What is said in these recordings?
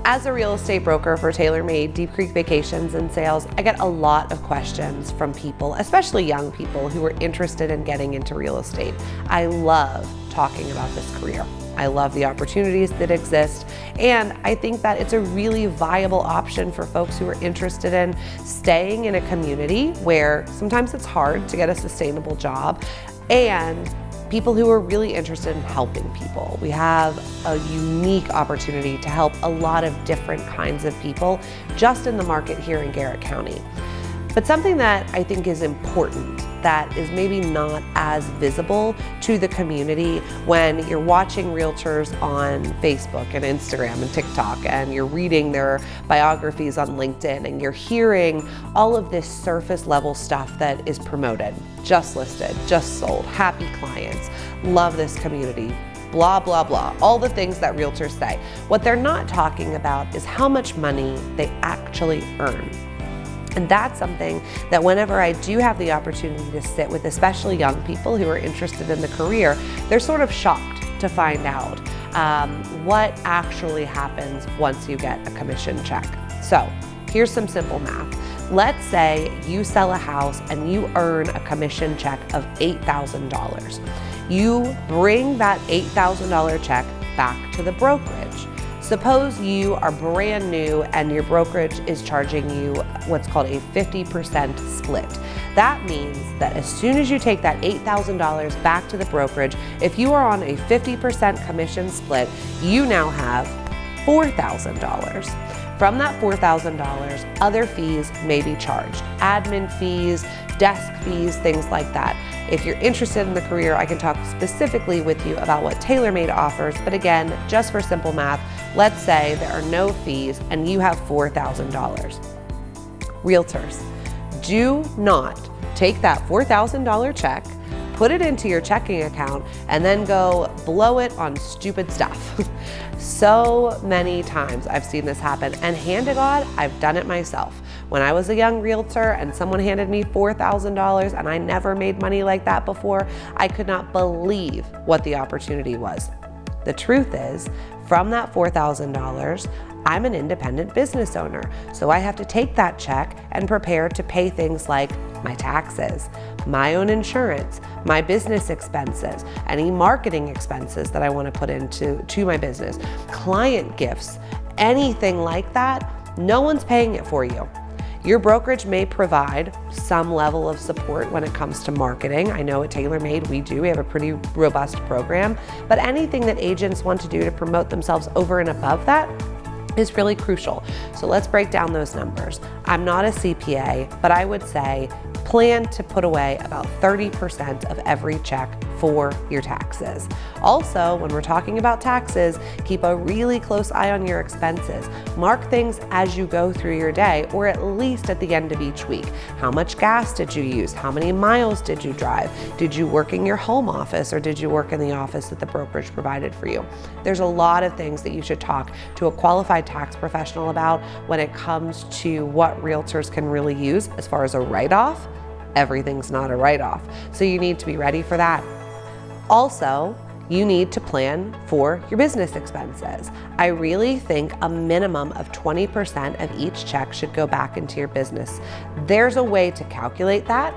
As a real estate broker for TaylorMade, Deep Creek Vacations and Sales, I get a lot of questions from people, especially young people who are interested in getting into real estate. I love talking about this career. I love the opportunities that exist, and I think that it's a really viable option for folks who are interested in staying in a community where sometimes it's hard to get a sustainable job, and people who are really interested in helping people. We have a unique opportunity to help a lot of different kinds of people just in the market here in Garrett County. But something that I think is important that is maybe not as visible to the community when you're watching realtors on Facebook and Instagram and TikTok, and you're reading their biographies on LinkedIn, and you're hearing all of this surface level stuff that is promoted, just listed, just sold, happy clients, love this community, blah, blah, blah, all the things that realtors say. What they're not talking about is how much money they actually earn. And that's something that whenever I do have the opportunity to sit with especially young people who are interested in the career, they're sort of shocked to find out what actually happens once you get a commission check. So here's some simple math. Let's say you sell a house and you earn a commission check of $8,000. You bring that $8,000 check back to the brokerage. Suppose you are brand new and your brokerage is charging you what's called a 50% split. That means that as soon as you take that $8,000 back to the brokerage, if you are on a 50% commission split, you now have $4,000. From that $4,000, other fees may be charged. Admin fees, desk fees, things like that. If you're interested in the career, I can talk specifically with you about what TaylorMade offers. But again, just for simple math, let's say there are no fees and you have $4,000. Realtors, do not take that $4,000 check, put it into your checking account, and then go blow it on stupid stuff. So many times I've seen this happen, and hand to God, I've done it myself. When I was a young realtor and someone handed me $4,000 and I never made money like that before, I could not believe what the opportunity was. The truth is, from that $4,000, I'm an independent business owner, so I have to take that check and prepare to pay things like my taxes, my own insurance, my business expenses, any marketing expenses that I want to put into my business, client gifts, anything like that. No one's paying it for you. Your brokerage may provide some level of support when it comes to marketing. I know at TaylorMade we have a pretty robust program, but anything that agents want to do to promote themselves over and above that is really crucial. So let's break down those numbers. I'm not a CPA, but I would say plan to put away about 30% of every check for your taxes. Also, when we're talking about taxes, keep a really close eye on your expenses. Mark things as you go through your day, or at least at the end of each week. How much gas did you use? How many miles did you drive? Did you work in your home office, or did you work in the office that the brokerage provided for you? There's a lot of things that you should talk to a qualified tax professional about when it comes to what realtors can really use as far as a write-off. Everything's not a write-off, so you need to be ready for that. Also, you need to plan for your business expenses. I really think a minimum of 20% of each check should go back into your business. There's a way to calculate that.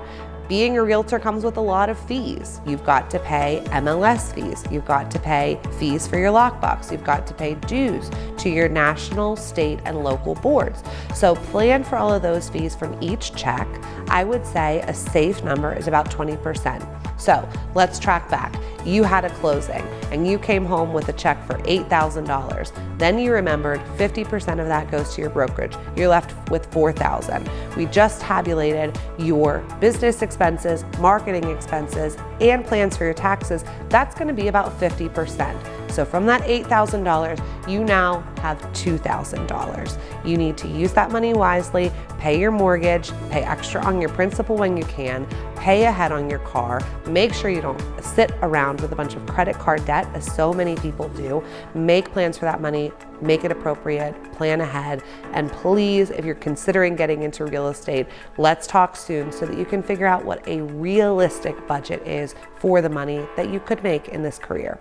Being a realtor comes with a lot of fees. You've got to pay MLS fees. You've got to pay fees for your lockbox. You've got to pay dues to your national, state, and local boards. So plan for all of those fees from each check. I would say a safe number is about 20%. So let's track back. You had a closing and you came home with a check for $8,000. Then you remembered 50% of that goes to your brokerage. You're left with $4,000. We just tabulated your business expenses, marketing expenses, and plans for your taxes. That's going to be about 50%. So from that $8,000, you now have $2,000. You need to use that money wisely, pay your mortgage, pay extra on your principal when you can, pay ahead on your car, make sure you don't sit around with a bunch of credit card debt, as so many people do. Make plans for that money, make it appropriate, plan ahead, and please, if you're considering getting into real estate, let's talk soon so that you can figure out what a realistic budget is for the money that you could make in this career.